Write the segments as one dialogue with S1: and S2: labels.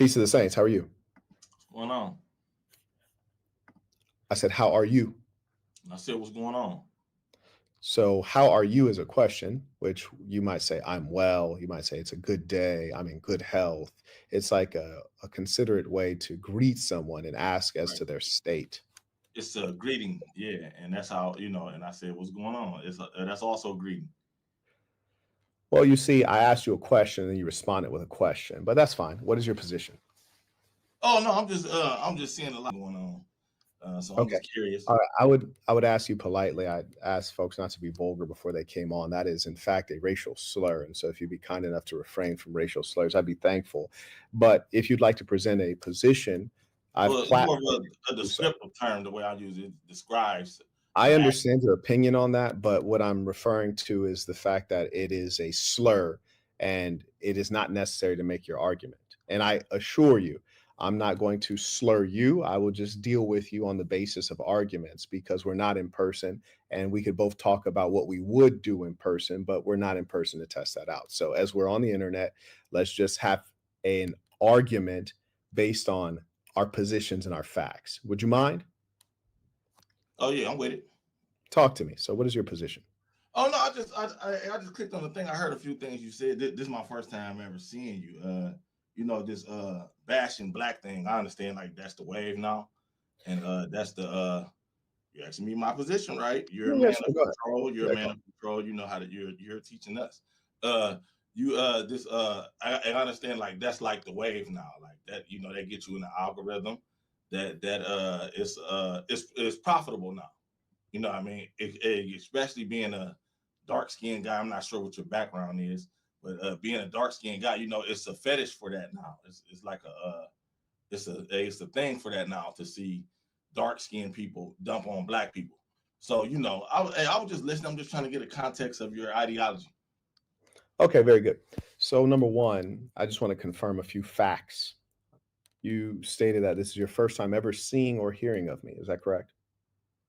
S1: Peace to the saints. How are you?
S2: What's going on?
S1: I said, how are you?
S2: I said, what's going on?
S1: So, how are you is a question, which you might say, I'm well. You might say, it's a good day. I'm in good health. It's like a considerate way to greet someone and ask as
S2: Right.
S1: to their state.
S2: It's a greeting, yeah, and that's how And I said, what's going on? That's also a greeting.
S1: Well, you see, I asked you a question and you responded with a question, but that's fine. What is your position?
S2: Oh no, I'm just seeing a lot going on. So I'm
S1: Okay.
S2: just curious.
S1: All right. I would ask you politely. I'd ask folks not to be vulgar before they came on. That is, in fact, a racial slur. And so if you'd be kind enough to refrain from racial slurs, I'd be thankful. But if you'd like to present a position, I've
S2: Well, it's more
S1: platformed
S2: of a
S1: to do so.
S2: descriptive term. The way I use it describes
S1: I
S2: the act.
S1: understand your opinion on that, but what I'm referring to is the fact that it is a slur and it is not necessary to make your argument. And I assure you, I'm not going to slur you. I will just deal with you on the basis of arguments because we're not in person and we could both talk about what we would do in person, but we're not in person to test that out. So as we're on the internet, let's just have an argument based on our positions and our facts. Would you mind?
S2: Oh yeah, I'm with it.
S1: Talk to me. So what is your position?
S2: Oh no, I just clicked on the thing. I heard a few things you said. This is my first time ever seeing you. This bashing black thing. I understand like that's the wave now, and that's the you're asking me my position, right? You're
S1: Yeah,
S2: a
S1: yeah,
S2: man
S1: sure.
S2: of
S1: Go ahead.
S2: control. You're a
S1: Yeah,
S2: man of control. You know how to. You're teaching us. You this I understand like that's like the wave now. Like that, they get you in the algorithm. It's profitable now. You know what I mean? Especially being a dark skinned guy. I'm not sure what your background is, but being a dark skinned guy, it's a fetish for that now. It's like it's a thing for that now to see dark skinned people dump on black people. So I was just listening. I'm just trying to get a context of your ideology.
S1: okay, very good. So, number one, I just want to confirm a few facts. You stated that this is your first time ever seeing or hearing of me. Is that correct?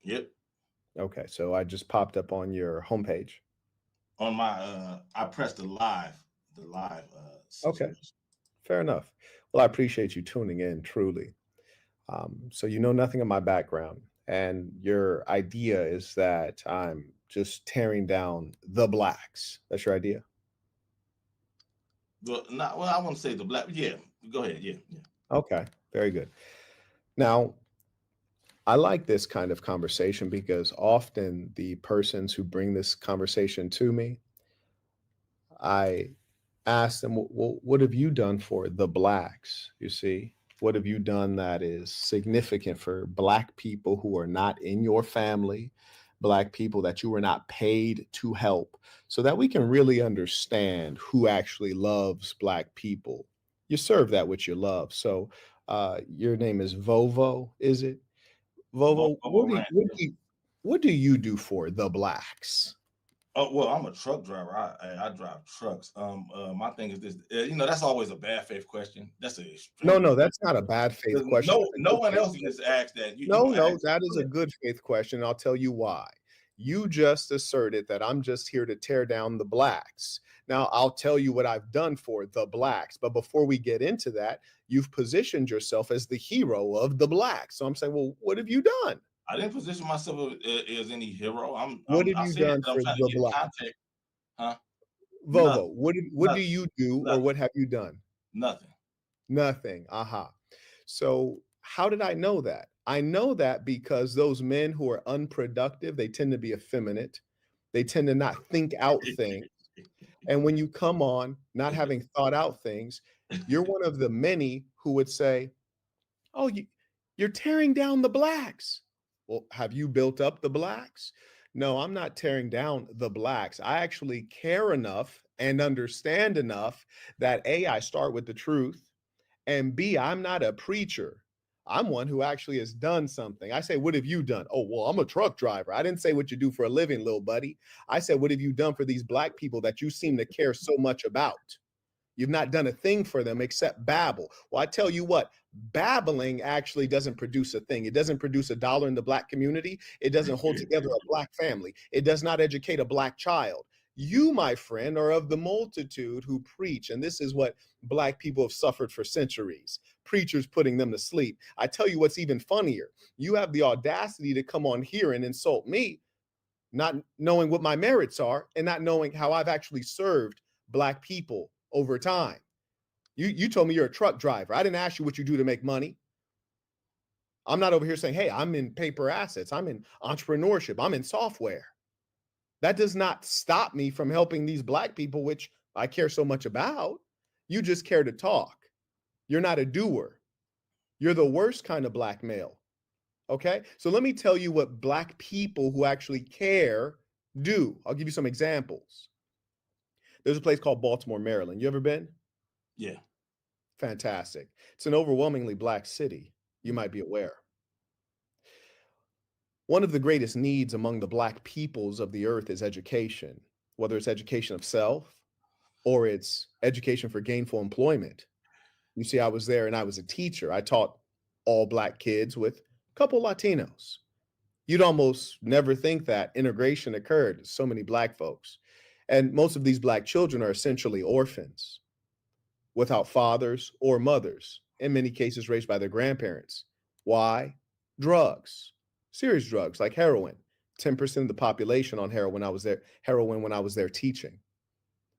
S2: Yep.
S1: Okay, so I just popped up on your homepage.
S2: On my I pressed the live
S1: Okay,
S2: situation.
S1: fair enough. Well, I appreciate you tuning in, truly. So, you know nothing of my background, and your idea is that I'm just tearing down the blacks. That's your idea?
S2: Well, I want to say the black. Yeah, go ahead. Yeah, yeah.
S1: Okay, very good. Now, I like this kind of conversation because often the persons who bring this conversation to me, I ask them, well, what have you done for the blacks? You see, what have you done that is significant for black people who are not in your family, black people that you were not paid to help, so that we can really understand who actually loves black people. You serve that which you love. So, your name is Vovo, is it? Vovo,
S2: Volvo Ranch.
S1: what do you do for the blacks?
S2: Oh well, I'm a truck driver. I drive trucks. My thing is this. That's always a bad faith question. That's an
S1: No,
S2: extremely
S1: no,
S2: bad.
S1: that's not a bad faith question.
S2: No,
S1: That's a
S2: no
S1: good
S2: one
S1: faith
S2: else gets
S1: question.
S2: asked that. You
S1: No,
S2: gonna
S1: no,
S2: ask?
S1: that is
S2: Go
S1: a
S2: ahead.
S1: good faith question. I'll tell you why. You just asserted that I'm just here to tear down the blacks. Now, I'll tell you what I've done for the blacks. But before we get into that, you've positioned yourself as the hero of the blacks. So I'm saying, well, what have you done?
S2: I didn't position myself as any hero.
S1: What have
S2: I
S1: you
S2: said
S1: done
S2: that I'm
S1: for
S2: trying to
S1: the
S2: get
S1: blacks?
S2: context. Huh? Nothing.
S1: Vovo, what do
S2: Nothing.
S1: you do or
S2: Nothing.
S1: what have you done?
S2: Nothing.
S1: Nothing. Aha. So, how did I know that? I know that because those men who are unproductive, they tend to be effeminate. They tend to not think out things. And when you come on not having thought out things, you're one of the many who would say, "Oh, you're tearing down the blacks." Well, have you built up the blacks? No, I'm not tearing down the blacks. I actually care enough and understand enough that A, I start with the truth. And B, I'm not a preacher. I'm one who actually has done something. I say, what have you done? Oh, well, I'm a truck driver. I didn't say what you do for a living, little buddy. I said, what have you done for these black people that you seem to care so much about? You've not done a thing for them except babble. Well, I tell you what, babbling actually doesn't produce a thing. It doesn't produce a dollar in the black community. It doesn't hold together a black family. It does not educate a black child. You, my friend, are of the multitude who preach. And this is what Black people have suffered for centuries. Preachers putting them to sleep. I tell you what's even funnier. You have the audacity to come on here and insult me, not knowing what my merits are and not knowing how I've actually served Black people over time. You told me you're a truck driver. I didn't ask you what you do to make money. I'm not over here saying, hey, I'm in paper assets. I'm in entrepreneurship. I'm in software. That does not stop me from helping these Black people, which I care so much about. You just care to talk. You're not a doer. You're the worst kind of Black male. Okay? So let me tell you what Black people who actually care do. I'll give you some examples. There's a place called Baltimore, Maryland. You ever been?
S2: Yeah.
S1: Fantastic. It's an overwhelmingly Black city. You might be aware. One of the greatest needs among the Black peoples of the earth is education, whether it's education of self or it's education for gainful employment. You see, I was there and I was a teacher. I taught all Black kids with a couple Latinos. You'd almost never think that integration occurred. So many Black folks. And most of these Black children are essentially orphans without fathers or mothers, in many cases raised by their grandparents. Why? Drugs, serious drugs like heroin. 10% of the population on heroin when I was there teaching.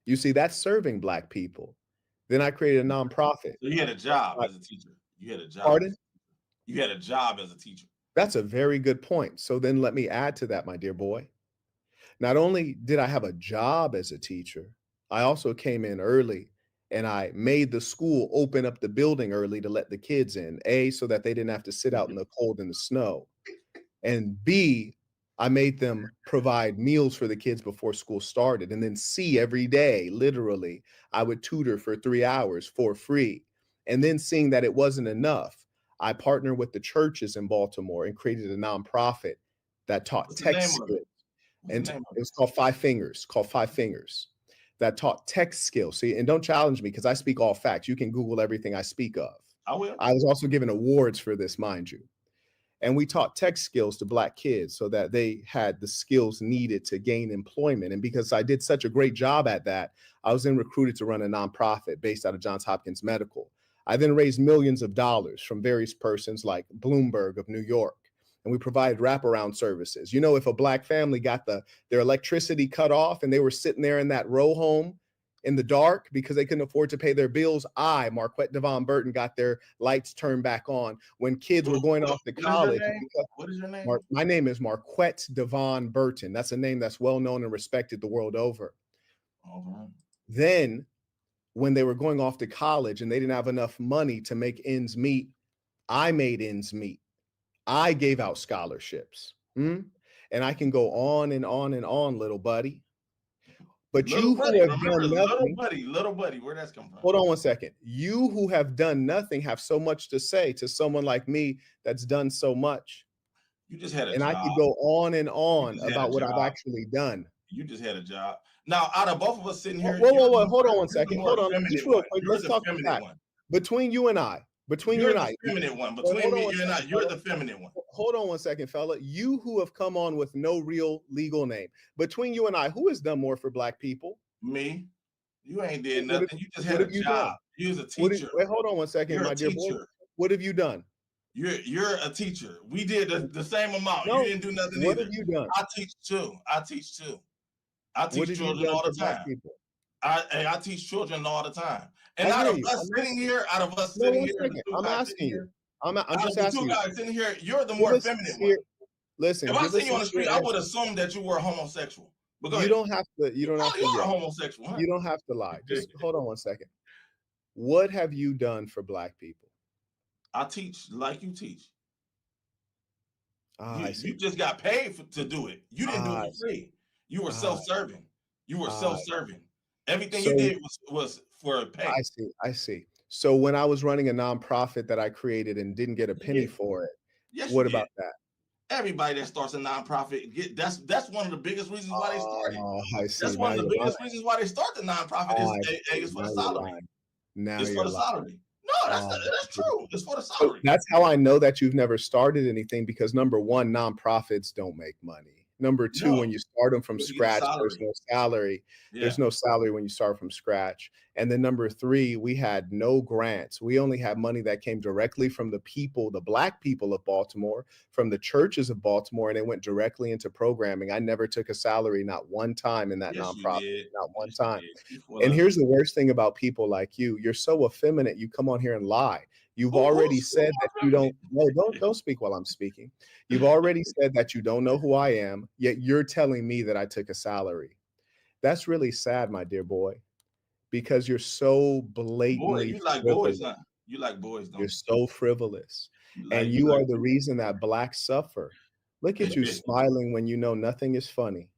S1: You see, that's serving Black people. Then I created a nonprofit.
S2: So you had a job as a teacher. You had a job.
S1: Pardon?
S2: You had a job as a teacher.
S1: That's a very good point. So then let me add to that, my dear boy. Not only did I have a job as a teacher, I also came in early and I made the school open up the building early to let the kids in, A, so that they didn't have to sit out in the cold and the snow. And B, I made them provide meals for the kids before school started. And then C, every day, literally, I would tutor for 3 hours for free. And then seeing that it wasn't enough, I partnered with the churches in Baltimore and created a nonprofit that taught tech skills. And it was called Five Fingers, that taught tech skills. See, and don't challenge me because I speak all facts. You can Google everything I speak of.
S2: I will.
S1: I was also given awards for this, mind you. And we taught tech skills to Black kids so that they had the skills needed to gain employment. And because I did such a great job at that, I was then recruited to run a nonprofit based out of Johns Hopkins Medical. I then raised millions of dollars from various persons like Bloomberg of New York. And we provided wraparound services. You know, if a Black family got their electricity cut off and they were sitting there in that row home in the dark because they couldn't afford to pay their bills, Marquett Devon Burton, got their lights turned back on. When kids were going off to college.
S2: What is your name?
S1: My name is Marquett Devon Burton. That's a name that's well known and respected the world over.
S2: Okay.
S1: Then when they were going off to college and they didn't have enough money to make ends meet, I made ends meet. I gave out scholarships. And I can go on and on and on, little buddy. But little buddy, who have done nothing,
S2: little buddy, where'd that come from?
S1: Hold on one second. You who have done nothing have so much to say to someone like me that's done so much.
S2: You just had a
S1: job. I could go on and on about what I've actually done.
S2: You just had a job. Now, out of both of us sitting here,
S1: whoa, hold on one second. Hold on. Just real quick. Let's talk about between you and I. Between you and I,
S2: feminine one. Between me and I, you're the feminine one.
S1: Hold on one second, fella. You who have come on with no real legal name. Between you and I, who has done more for Black people?
S2: Me. You ain't did nothing. You just had a job. You was a teacher.
S1: Wait, hold on one second, my dear boy. What have you done?
S2: You're a teacher. We did the same amount. No, you didn't do nothing either.
S1: What have you done?
S2: I teach too. I teach children all the time. I teach children all the time. And out of us sitting here,
S1: I'm asking you. I'm just asking you.
S2: Guys sitting here, you're the more feminine one.
S1: Listen,
S2: if I seen you on the street, I would assume that you were homosexual.
S1: You don't have to. You don't have to.
S2: You are a homosexual. Huh?
S1: You don't have to lie. Just hold on one second. What have you done for Black people?
S2: I teach like you teach.
S1: You
S2: just got paid to do it. You didn't do it for free. You were self-serving. You were self-serving. Everything you did was for pay.
S1: I see. So when I was running a nonprofit that I created and didn't get a penny for it, what about that?
S2: Everybody that starts a nonprofit, that's one of the biggest reasons why they started.
S1: I see.
S2: That's one of the biggest reasons why they start the nonprofit is for the salary. It's for the salary. No, that's true. It's for the salary.
S1: So that's how I know that you've never started anything, because number one, nonprofits don't make money. Number two, when
S2: No,
S1: you start them from
S2: you have to get a
S1: scratch, there's
S2: salary.
S1: no salary.
S2: Yeah.
S1: There's no salary when you start from scratch. And then number three, we had no grants. We only had money that came directly from the people, the Black people of Baltimore, from the churches of Baltimore, and it went directly into programming. I never took a salary, not one time in that
S2: Yes, you
S1: nonprofit,
S2: did.
S1: not one
S2: Yes, you
S1: time.
S2: did. You full
S1: And
S2: of it.
S1: here's the worst thing about people like you. You're so effeminate, you come on here and lie. You've already
S2: Who's
S1: said that you don't no, don't speak while I'm speaking. You've already said that you don't know who I am, yet you're telling me that I took a salary. That's really sad, my dear boy, because you're so
S2: boy?
S1: blatantly
S2: You like boys,
S1: frivolous.
S2: huh? You like boys,
S1: You're
S2: don't
S1: so frivolous.
S2: you?
S1: And
S2: You
S1: you
S2: like
S1: are the reason that Blacks suffer. Look at you
S2: it
S1: smiling when you know nothing is funny.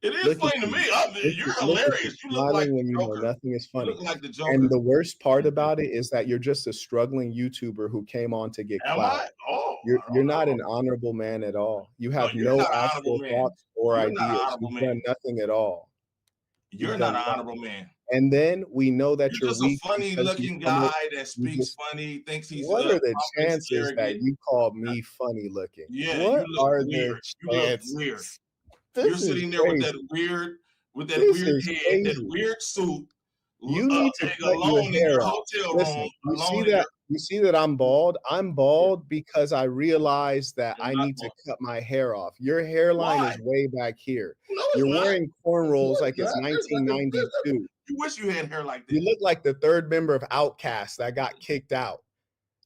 S2: is
S1: Look at
S2: funny to me.
S1: you.
S2: You're
S1: Look at you
S2: hilarious. You look like
S1: smiling when
S2: the
S1: you know
S2: Joker.
S1: nothing is
S2: You
S1: funny.
S2: look like the
S1: And
S2: Joker.
S1: the worst part about it is that you're just a struggling YouTuber who came on to get
S2: Am
S1: clout.
S2: I? Oh, I
S1: You're
S2: don't
S1: not
S2: know.
S1: an honorable man at all. You
S2: No,
S1: have
S2: you're
S1: no
S2: not an honorable
S1: actual
S2: man.
S1: thoughts or
S2: You're not an
S1: ideas.
S2: honorable
S1: You've
S2: man.
S1: done nothing at all. You've
S2: You're not
S1: done
S2: an
S1: nothing.
S2: honorable man.
S1: And then we know that
S2: You're
S1: you're
S2: just a
S1: weak
S2: funny
S1: because you
S2: looking
S1: come up,
S2: guy that
S1: you
S2: speaks
S1: just
S2: funny, thinks he's
S1: what are the
S2: complex,
S1: chances that
S2: arrogant.
S1: you call me funny looking?
S2: Yeah, you
S1: What
S2: look
S1: are the
S2: weird. You look weird.
S1: chances?
S2: You're
S1: This is
S2: sitting there
S1: crazy.
S2: with that
S1: This
S2: weird
S1: is
S2: head, that
S1: crazy.
S2: weird suit,
S1: You need to
S2: and
S1: cut your
S2: alone in
S1: hair
S2: your
S1: off.
S2: hotel room,
S1: Listen,
S2: alone in your.
S1: you see that I'm bald? I'm
S2: Yeah,
S1: bald because I realized that
S2: you're
S1: I
S2: not
S1: need to
S2: wrong.
S1: cut my hair off. Your hairline
S2: Why?
S1: is way back here.
S2: No, it's
S1: You're
S2: not.
S1: wearing
S2: No,
S1: cornrows like
S2: it's
S1: it's
S2: not. There's nothing.
S1: 1992.
S2: You wish you had hair like
S1: You
S2: that.
S1: look like the third member of Outkast that got kicked out.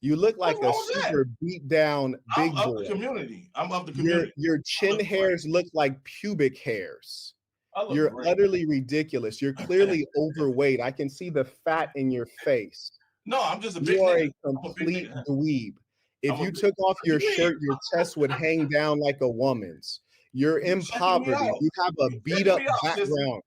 S1: You look
S2: What's
S1: like a
S2: wrong with that?
S1: super beat down
S2: I'm
S1: big
S2: of the
S1: boy.
S2: community. I'm of the
S1: Your
S2: community.
S1: your
S2: I
S1: chin
S2: look great.
S1: hairs look like pubic hairs.
S2: I look
S1: You're
S2: great.
S1: utterly ridiculous. You're clearly overweight. I can see the fat in your face.
S2: No, I'm just a
S1: You
S2: big
S1: are
S2: nigga.
S1: a
S2: I'm a big
S1: complete
S2: nigga.
S1: dweeb. If
S2: I'm a
S1: you
S2: big.
S1: took off
S2: What
S1: your
S2: you mean?
S1: shirt, your chest would hang down like a woman's. You're
S2: You
S1: in
S2: checking me
S1: poverty.
S2: out?
S1: You have a
S2: You
S1: beat
S2: checking
S1: up
S2: me out, sissy?
S1: background.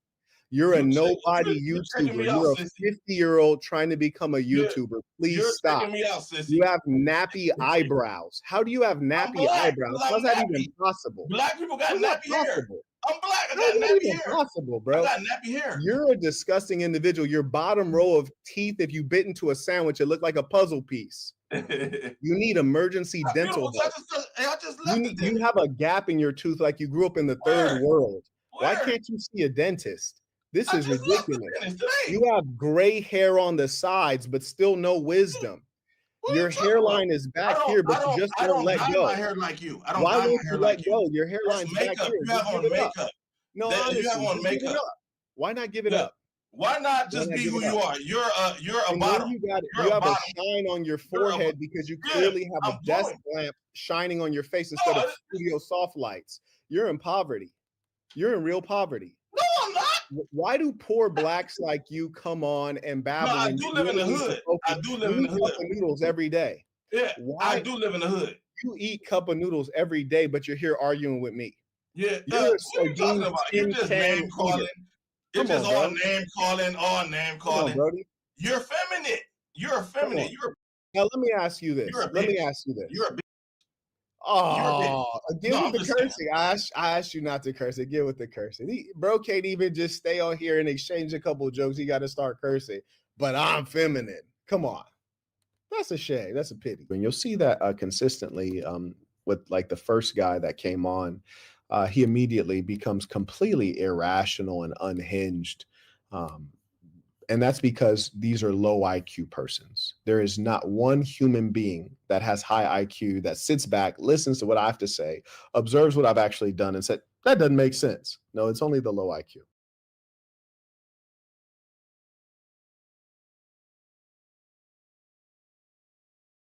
S1: You're a nobody
S2: You checking
S1: YouTuber.
S2: me out,
S1: You're a
S2: sissy?
S1: 50-year-old trying to become a
S2: You're
S1: YouTuber.
S2: you're
S1: Please stop.
S2: checking me out,
S1: You
S2: sissy.
S1: have nappy eyebrows. How do you have
S2: I'm
S1: nappy
S2: black
S1: eyebrows?
S2: because
S1: How's
S2: I'm
S1: that even
S2: nappy.
S1: possible?
S2: Black people got
S1: How's that
S2: nappy hair.
S1: possible?
S2: I'm black. I
S1: How's
S2: got
S1: that
S2: nappy
S1: even
S2: hair.
S1: possible,
S2: I
S1: bro?
S2: got nappy hair.
S1: You're a disgusting individual. Your bottom row of teeth, if you bit into a sandwich, it looked like a puzzle piece. You need emergency dental
S2: Beautiful.
S1: help.
S2: I just left the
S1: You
S2: dentist.
S1: have a gap in your tooth like you grew up in the third
S2: Where?
S1: world. Why
S2: Where?
S1: can't you see a dentist? This
S2: I
S1: is
S2: just left the
S1: ridiculous.
S2: dentist today.
S1: You have gray hair on the sides, but still no wisdom.
S2: What are you
S1: Your
S2: talking about?
S1: hairline is back here, but you just
S2: I
S1: won't
S2: don't
S1: let
S2: dye my
S1: go.
S2: hair like you. I don't
S1: Why
S2: dye
S1: won't
S2: my hair
S1: you let
S2: like you.
S1: go? Your
S2: That's
S1: hairline's back
S2: makeup.
S1: here.
S2: You have
S1: Just give
S2: on
S1: it up.
S2: makeup.
S1: No,
S2: You have
S1: honestly,
S2: on
S1: just give it
S2: makeup.
S1: up. Why not give it
S2: Yeah.
S1: up?
S2: Why not
S1: Why
S2: just
S1: not
S2: be
S1: give
S2: who
S1: it
S2: you
S1: up?
S2: are? You're a
S1: And then
S2: bottom.
S1: you
S2: You're a
S1: have a
S2: bottom.
S1: shine on your
S2: You're a
S1: forehead because you
S2: yeah.
S1: clearly have a
S2: I'm
S1: desk
S2: glowing.
S1: lamp shining on your face instead of
S2: No,
S1: studio soft lights. You're in poverty. You're in real poverty.
S2: no, I'm not.
S1: Why do poor blacks like you come on and
S2: No,
S1: babble
S2: I
S1: when
S2: do
S1: you
S2: live in
S1: really
S2: the
S1: need to
S2: hood. I
S1: focus?
S2: do live
S1: You
S2: in
S1: eat
S2: the
S1: cup
S2: hood.
S1: of noodles every day.
S2: Yeah, I
S1: Why
S2: do live in the hood.
S1: you eat cup of noodles every day, but you're here arguing with me?
S2: Yeah.
S1: You're a
S2: What are you talking
S1: sardine
S2: about? You're
S1: tin
S2: just
S1: can
S2: name
S1: eater.
S2: calling. It's
S1: Come
S2: just
S1: on, bro.
S2: all name
S1: Come on,
S2: calling.
S1: Brody.
S2: You're feminine. You're
S1: Come
S2: effeminate.
S1: on. Now let me ask you
S2: You're
S1: this.
S2: a
S1: Let me
S2: bitch.
S1: ask you
S2: You're
S1: this.
S2: a bitch. You're a bitch.
S1: Oh,
S2: No,
S1: again with
S2: I'm
S1: the
S2: just saying.
S1: cursing. I asked you not to curse. Again with the cursing. Bro can't even just stay on here and exchange a couple of jokes. He got to start cursing. But I'm feminine. Come on. That's a shame. That's a pity. And you'll see that consistently with like the first guy that came on. He immediately becomes completely irrational and unhinged. Um, and that's because these are low IQ persons. There is not one human being that has high IQ that sits back, listens to what I have to say, observes what I've actually done, and said, that doesn't make sense. No, it's only the low IQ.